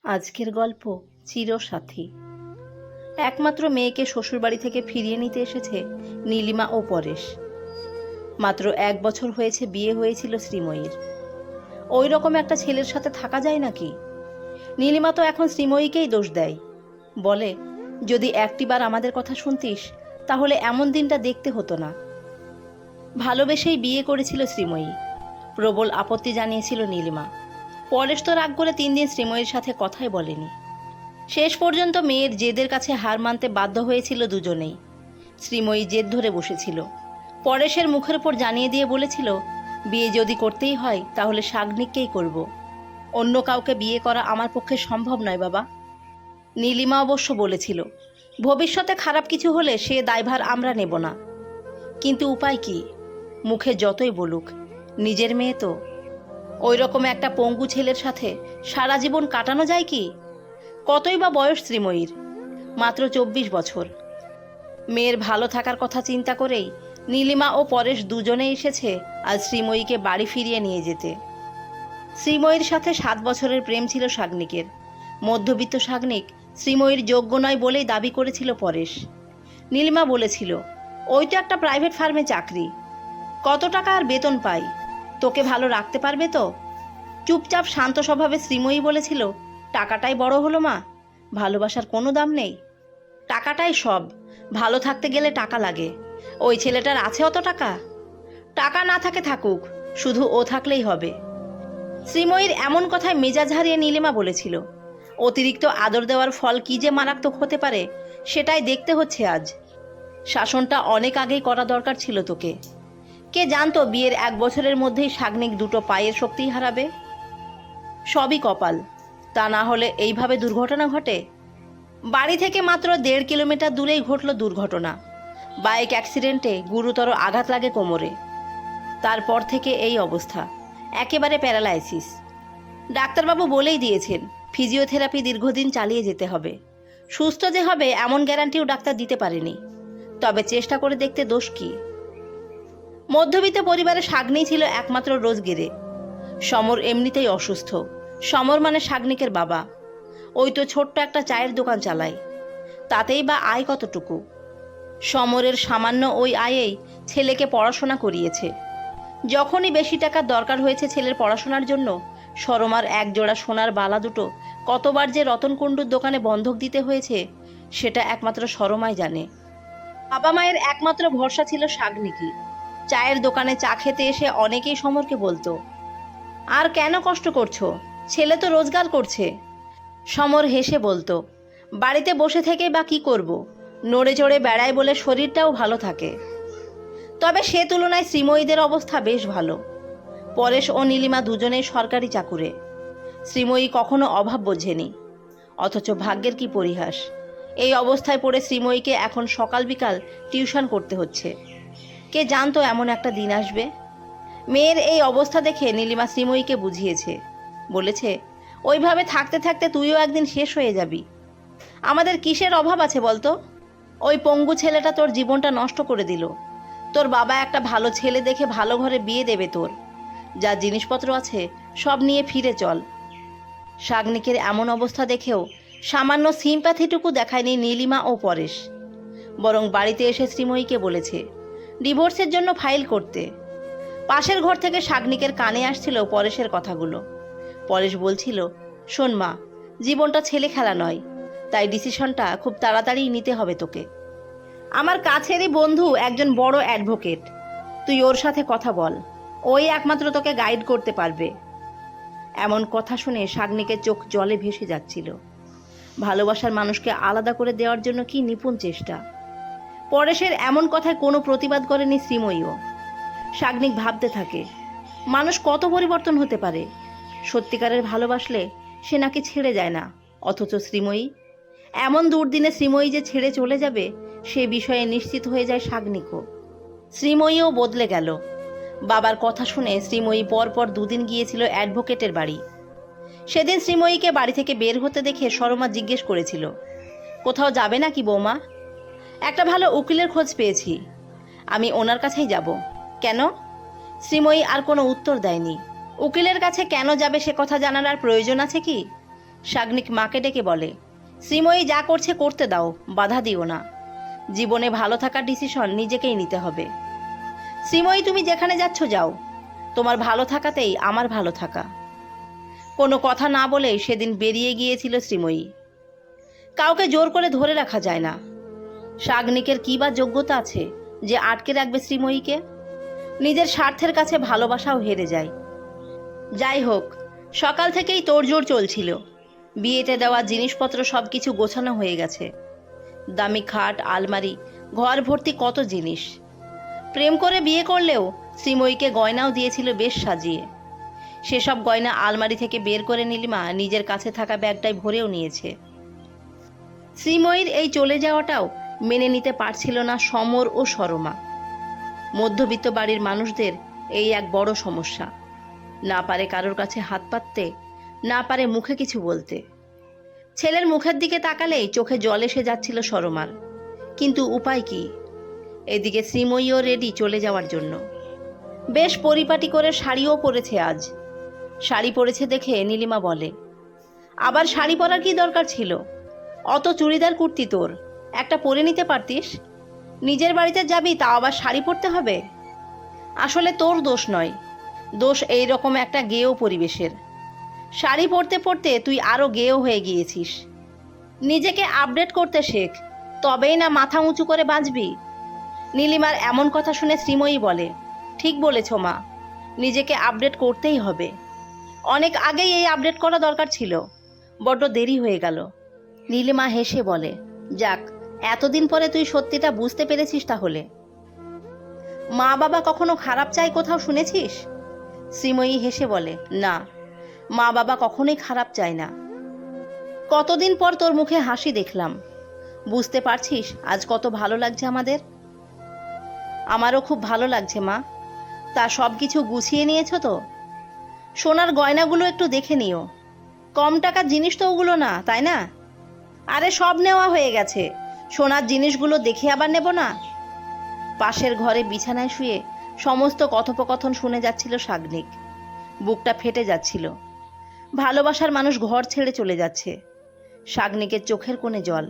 আজকের গল্প চিরসাথী। একমাত্র মেয়েকে শ্বশুরবাড়ি থেকে ফিরিয়ে নিতে এসেছে নীলিমা ও পরেশ। মাত্র 1 বছর হয়েছে বিয়ে হয়েছিল শ্রীময়ীর। ওই রকম একটা ছেলের সাথে থাকা যায় নাকি? নীলিমা তো এখন শ্রীময়ীকেই দোষ দেয়, বলে যদি একটিবার আমাদের কথা শুনতিস তাহলে এমন দিনটা দেখতে হতো না। ভালোবেসেই বিয়ে করেছিল শ্রীময়ী, প্রবল আপত্তি জানিয়েছিল নীলিমা। পরেশ তো রাগ করে 3 দিন শ্রীময়ীর সাথে কথাই বলেনি। শেষ পর্যন্ত মেয়ের জেদের কাছে হার মানতে বাধ্য হয়েছিল দুজনেই। শ্রীময়ী জেদ ধরে বসেছিল, পরেশের মুখের উপর জানিয়ে দিয়ে বলেছিল বিয়ে যদি করতেই হয় তাহলে সাগ্নিককেই করব, অন্য কাউকে বিয়ে করা আমার পক্ষে সম্ভব নয় বাবা। নীলিমা অবশ্য বলেছিল ভবিষ্যতে খারাপ কিছু হলে সে দায়ভার আমরা নেব না। কিন্তু উপায় কি? মুখে যতই বলুক, নিজের মেয়ে তো। ওই রকম একটা পঙ্গু ছেলের সাথে সারা জীবন কাটানো যায় কি? কতই বা বয়স শ্রীময়ীর, মাত্র 24 বছর। মেয়ের ভালো থাকার কথা চিন্তা করেই নীলিমা ও পরেশ দুজনে এসেছে আজ শ্রীময়ীকে বাড়ি ফিরিয়ে নিয়ে যেতে। শ্রীময়ীর সাথে 7 বছরের প্রেম ছিল সাগ্নিকের। মধ্যবিত্ত সাগ্নিক শ্রীময়ীর যোগ্য নয় বলেই দাবি করেছিল পরেশ। নীলিমা বলেছিল ওই তো একটা প্রাইভেট ফার্মে চাকরি, কত টাকা আর বেতন পাই, তোকে ভালো রাখতে পারবে তো? চুপচাপ শান্ত স্বভাবে শ্রীময়ী বলেছিল টাকাটাই বড় হলো মা, ভালোবাসার কোনো দাম নেই। টাকাটাই সব, ভালো থাকতে গেলে টাকা লাগে। ওই ছেলেটার আছে অত টাকা? টাকা না থাকে থাকুক, শুধু ও থাকলেই হবে। শ্রীময়ীর এমন কথায় মেজাজ হারিয়ে নীলিমা বলেছিল অতিরিক্ত আদর দেওয়ার ফল কি যে মারাত্মক হতে পারে সেটাই দেখতে হচ্ছে আজ। শাসনটা অনেক আগেই করা দরকার ছিল তোকে। কে জানতো বিয়ের 1 বছরের মধ্যেই সাগ্নিক দুটো পায়ের শক্তি হারাবে। সবই কপাল, তা না হলে এইভাবে দুর্ঘটনা ঘটে? বাড়ি থেকে মাত্র 1.5 কিলোমিটার দূরেই ঘটল দুর্ঘটনা। বাইক অ্যাক্সিডেন্টে গুরুতর আঘাত লাগে কোমরে। তারপর থেকে এই অবস্থা, একেবারে প্যারালাইসিস। ডাক্তারবাবু বলেই দিয়েছেন ফিজিওথেরাপি দীর্ঘদিন চালিয়ে যেতে হবে। সুস্থ যে হবে এমন গ্যারান্টিও ডাক্তার দিতে পারেনি, তবে চেষ্টা করে দেখতে দোষ কি? মধ্যবিত্ত পরিবারে সাগ্নিই ছিল একমাত্র রোজগেরে। সমর এমনিতেই অসুস্থ। সমর মানে সাগ্নিকের বাবা। ওই তো ছোট্ট একটা চায়ের দোকান চালায়, তাতেই বা আয় কতটুকু? সমরের সামান্য ওই আয়েই ছেলেকে পড়াশোনা করিয়েছে। যখনই বেশি টাকার দরকার হয়েছে ছেলের পড়াশোনার জন্য, সরমার 1 জোড়া সোনার বালা দুটো কতবার যে রতনকুণ্ডুর দোকানে বন্ধক দিতে হয়েছে সেটা একমাত্র সরমাই জানে। বাবা মায়ের একমাত্র ভরসা ছিল সাগ্নিকই। চায়ের দোকানে চা খেতে এসে অনেকেই সমরকে বলতো আর কেন কষ্ট করছো, ছেলে তো রোজগার করছে। সমর হেসে বলতো বাড়িতে বসে থেকে বা কি করব, নড়ে চড়ে বেড়ায় বলে শরীরটাও ভালো থাকে। তবে সে তুলনায় শ্রীময়ীদের অবস্থা বেশ ভালো। পরেশ ও নীলিমা দুজনেই সরকারি চাকুরে। শ্রীময়ী কখনো অভাব বোঝেনি, অথচ ভাগ্যের কি পরিহাস, এই অবস্থায় পড়ে শ্রীময়ীকে এখন সকাল বিকাল টিউশন করতে হচ্ছে। কে জানতো এমন একটা দিন আসবে? মেয়ের এই অবস্থা দেখে নীলিমা শ্রীময়ীকে বুঝিয়েছে, বলেছে ওইভাবে থাকতে থাকতে তুইও একদিন শেষ হয়ে যাবি। আমাদের কিসের অভাব আছে বলতো? ওই পঙ্গু ছেলেটা তোর জীবনটা নষ্ট করে দিল। তোর বাবা একটা ভালো ছেলে দেখে ভালো ঘরে বিয়ে দেবে তোর। যা জিনিসপত্র আছে সব নিয়ে ফিরে চল। সাগ্নিকের এমন অবস্থা দেখেও সামান্য সিম্প্যাথিটুকু দেখায়নি নীলিমা ও পরেশ, বরং বাড়িতে এসে শ্রীময়ীকে বলেছে ডিভোর্সের জন্য ফাইল করতে। পাশের ঘর থেকে সাগ্নিকের কানে আসছিল পরেশের কথাগুলো। পরেশ বলছিল শোন মা, জীবনটা ছেলে খেলা নয়, তাই ডিসিশনটা খুব তাড়াতাড়ি নিতে হবে তোকে। আমার কাছেরই বন্ধু একজন বড় অ্যাডভোকেট, তুই ওর সাথে কথা বল, ওই একমাত্র তোকে গাইড করতে পারবে। এমন কথা শুনে সাগ্নিকের চোখ জলে ভেসে যাচ্ছিল। ভালোবাসার মানুষকে আলাদা করে দেওয়ার জন্য কি নিপুণ চেষ্টা। পরেশের এমন কথায় কোনো প্রতিবাদ করেনি শ্রীময়ীও। সাগ্নিক ভাবতে থাকে মানুষ কত পরিবর্তন হতে পারে। সত্যিকারের ভালোবাসলে সে নাকি ছেড়ে যায় না, অথচ শ্রীময়ী, এমন দুর্দিনে শ্রীময়ী যে ছেড়ে চলে যাবে সে বিষয়ে নিশ্চিত হয়ে যায় সাগ্নিকও। শ্রীময়ীও বদলে গেল। বাবার কথা শুনে শ্রীময়ী পরপর 2 দিন গিয়েছিল অ্যাডভোকেটের বাড়ি। সেদিন শ্রীময়ীকে বাড়ি থেকে বের হতে দেখে সরমা জিজ্ঞেস করেছিল কোথাও যাবে নাকি বৌমা? একটা ভালো উকিলের খোঁজ পেয়েছি, আমি ওনার কাছেই যাব। কেন? শ্রীময়ী আর কোনো উত্তর দেয়নি। উকিলের কাছে কেন যাবে সে কথা জানার আর প্রয়োজন আছে কি? শাগনিক মাকে ডেকে বলে, শ্রীময়ী যা করছে করতে দাও, বাধা দিও না। জীবনে ভালো থাকার ডিসিশন নিজেকেই নিতে হবে। শ্রীময়ী তুমি যেখানে যাচ্ছ যাও, তোমার ভালো থাকাতেই আমার ভালো থাকা। কোনো কথা না বলেই সেদিন বেরিয়ে গিয়েছিল শ্রীময়ী। কাউকে জোর করে ধরে রাখা যায় না। শাগনিকের কী বা যোগ্যতা আছে যে আটকে রাখবে শ্রীময়ীকে? নিজের স্বার্থের কাছে ভালোবাসাও হেরে যায়। যাই হোক, সকাল থেকেই তোড়জোড় চলছিল। বিয়েতে দেওয়া জিনিসপত্র সব কিছু গোছানো হয়ে গেছে। দামি খাট, আলমারি, ঘর ভর্তি কত জিনিস। প্রেম করে বিয়ে করলেও শ্রীময়ীকে গয়নাও দিয়েছিল বেশ সাজিয়ে। সেসব গয়না আলমারি থেকে বের করে নীলিমা নিজের কাছে থাকা ব্যাগটায় ভরেও নিয়েছে। শ্রীময়ীর এই চলে যাওয়াটাও মেনে নিতে পারছিল না সমর ও সরমা। মধ্যবিত্ত বাড়ির মানুষদের এই এক বড় সমস্যা। না পারে কারোর কাছে হাত পাততে, না পারে মুখে কিছু বলতে। ছেলের মুখের দিকে তাকালেই চোখে জল এসে যাচ্ছিল সরমার। কিন্তু উপায় কি? এদিকে শ্রীময়ীও রেডি চলে যাওয়ার জন্য। বেশ পরিপাটি করে শাড়িও পরেছে আজ। শাড়ি পরেছে দেখে নীলিমা বলে, আবার শাড়ি পরার কি দরকার ছিল? অত চুড়িদার কুর্তি তোর, একটা পরে নিতে পারতিস। নিজের বাড়িতে যাবি, তা আবার শাড়ি পরতে হবে? আসলে তোর দোষ নয়, দোষ এই রকম একটা গেয়েও পরিবেশের। শাড়ি পরতে পরতে তুই আরও গেয়েও হয়ে গিয়েছিস। নিজেকে আপডেট করতে শেখ, তবেই না মাথা উঁচু করে বাঁচবি। নীলিমার এমন কথা শুনে শ্রীময়ী বলে, ঠিক বলেছ মা, নিজেকে আপডেট করতেই হবে। অনেক আগেই এই আপডেট করা দরকার ছিল, বড্ড দেরি হয়ে গেল। নীলিমা হেসে বলে, যাক, এতদিন পরে তুই সত্যিটা বুঝতে পেরেছিস তাহলে। মা বাবা কখনো খারাপ চায় কোথাও শুনেছিস? শ্রীময়ী হেসে বলে, না, মা বাবা কখনোই খারাপ চায় না। কতদিন পর তোর মুখে হাসি দেখলাম, বুঝতে পারছিস আজ কত ভালো লাগছে আমাদের? আমারও খুব ভালো লাগছে মা। তা সব কিছু গুছিয়ে নিয়েছো তো? সোনার গয়নাগুলো একটু দেখে নিও। কম টাকার জিনিস তো ওগুলো না, তাই না? আরে সব নেওয়া হয়ে গেছে, সোনার জিনিসগুলো দেখে আবার নেব না? পাশের ঘরে বিছানায় শুয়ে সমস্ত কথোপকথন শুনে যাচ্ছিল শাগনিক। বুকটা ফেটে যাচ্ছিল। ভালোবাসার মানুষ ঘর ছেড়ে চলে যাচ্ছে। শাগনিকের চোখের কোণে জল।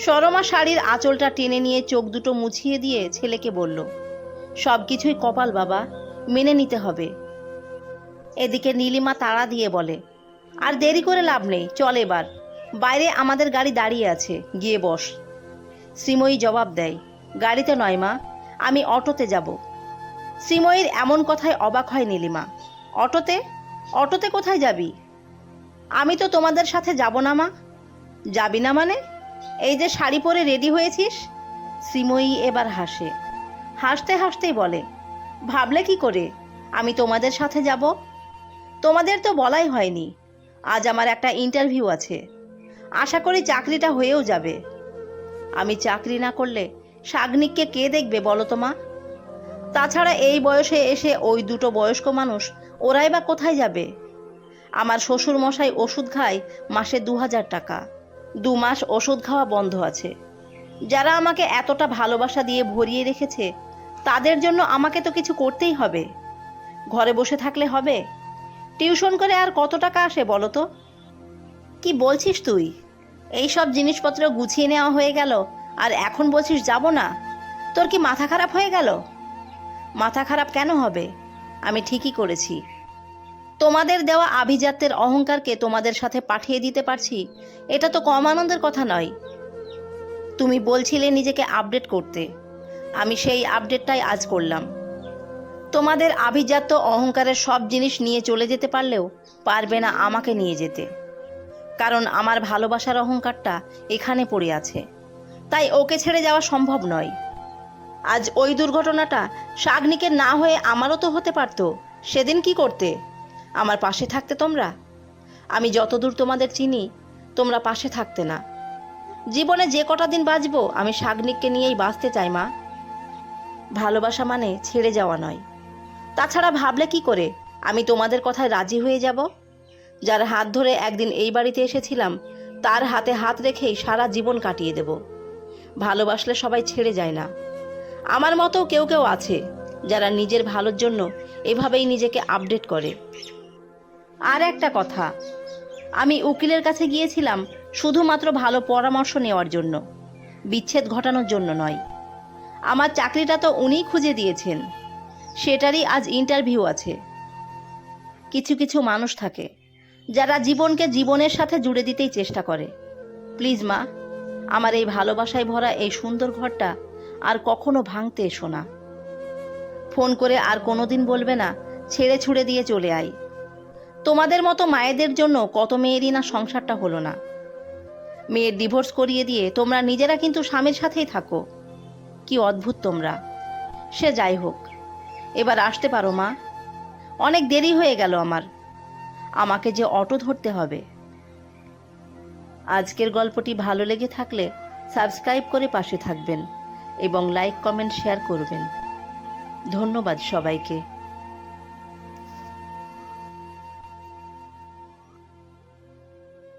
সরমা শাড়ির আঁচলটা টেনে নিয়ে চোখ দুটো মুছিয়ে দিয়ে ছেলেকে বলল, সব কিছুই কপাল বাবা, মেনে নিতে হবে। এদিকে নীলিমা তাড়া দিয়ে বলে, আর দেরি করে লাভ নেই, চল এবার, বাইরে আমাদের গাড়ি দাঁড়িয়ে আছে, গিয়ে বস। শ্রীময়ী জবাব দেয়, গাড়িতে নয় মা, আমি অটোতে যাব। শ্রীময়ীর এমন কথায় অবাক হয় নীলিমা। অটোতে? অটোতে কোথায় যাবি? আমি তো তোমাদের সাথে যাব না মা। যাবি না মানে? এই যে শাড়ি পরে রেডি হয়েছিস। শ্রীময়ী এবার হাসে। হাসতে হাসতেই বলে, ভাবলে কি করে আমি তোমাদের সাথে যাব? তোমাদের তো বলাই হয়নি, আজ আমার একটা ইন্টারভিউ আছে। আশা করি চাকরিটা হয়েও যাবে। আমি চাকরি না করলে শাগনিককে কে দেখবে বলো তো মা? তাছাড়া এই বয়সে এসে ওই দুটো বয়স্ক মানুষ, ওরাই বা কোথায় যাবে? আমার শ্বশুর মশাই ওষুধ খায় মাসে 2000 টাকা। 2 মাস ওষুধ খাওয়া বন্ধ আছে। যারা আমাকে এতটা ভালোবাসা দিয়ে ভরিয়ে রেখেছে, তাদের জন্য আমাকে তো কিছু করতেই হবে। ঘরে বসে থাকলে হবে? টিউশন করে আর কত টাকা আসে বলো তো? কি বলছিস তুই? এই সব জিনিসপত্র গুছিয়ে নেওয়া হয়ে গেল, আর এখন বলছিস যাব না? তোর কি মাথা খারাপ হয়ে গেল? মাথা খারাপ কেন হবে? আমি ঠিকই করেছি। তোমাদের দেওয়া আভিজাত্যের অহংকারকে তোমাদের সাথে পাঠিয়ে দিতে পারছি, এটা তো কম আনন্দের কথা নয়। তুমি বলছিলে নিজেকে আপডেট করতে, আমি সেই আপডেটটাই আজ করলাম। তোমাদের আভিজাত্য অহংকারের সব জিনিস নিয়ে চলে যেতে পারলেও পারবে না আমাকে নিয়ে যেতে। কারণ আমার ভালোবাসার অহংকারটা এখানে পড়ে আছে, তাই ওকে ছেড়ে যাওয়া সম্ভব নয়। আজ ওই দুর্ঘটনাটা শাগনিকের না হয়ে আমারও তো হতে পারত। সেদিন কি করতে? আমার পাশে থাকতে তোমরা। আমি যতদূর তোমাদের চিনি, তোমরা পাশে থাকতে না। জীবনে যে কটা দিন বাঁচবো আমি শাগনিককে নিয়েই বাঁচতে চাই মা। ভালোবাসা মানে ছেড়ে যাওয়া নয়। তাছাড়া ভাবলে কি করে আমি তোমাদের কথায় রাজি হয়ে যাব? যার হাত ধরে একদিন এই বাড়িতে এসেছিলাম, তার হাতে হাত রেখেই সারা জীবন কাটিয়ে দেব। ভালোবাসলে সবাই ছেড়ে যায় না। আমার মতো কেউ কেউ আছে যারা নিজের ভালোর জন্য এভাবেই নিজেকে আপডেট করে। আর একটা কথা, আমি উকিলের কাছে গিয়েছিলাম শুধুমাত্র ভালো পরামর্শ নেওয়ার জন্য, বিচ্ছেদ ঘটানোর জন্য নয়। আমার চাকরিটা তো উনিই খুঁজে দিয়েছেন, সেটারই আজ ইন্টারভিউ আছে। কিছু কিছু মানুষ থাকে যারা জীবনকে জীবনের সাথে জুড়ে দিতেই চেষ্টা করে। প্লিজ মা, আমার এই ভালোবাসায় ভরা এই সুন্দর ঘরটা আর কখনো ভাঙতে এসো না। ফোন করে আর কোনোদিন বলবে না ছেড়ে ছুড়ে দিয়ে চলে আয়। তোমাদের মতো মায়েদের জন্য কত মেয়েরই না সংসারটা হলো না। মেয়ের ডিভোর্স করিয়ে দিয়ে তোমরা নিজেরা কিন্তু স্বামীর সাথেই থাকো। কি অদ্ভুত তোমরা। সে যাই হোক, এবার আসতে পারো মা, অনেক দেরি হয়ে গেল আমার, আমাকে যে অটো ধরতে হবে। আজকের গল্পটি ভালো লেগে থাকলে সাবস্ক্রাইব করে পাশে থাকবেন এবং লাইক কমেন্ট শেয়ার করবেন। ধন্যবাদ সবাইকে।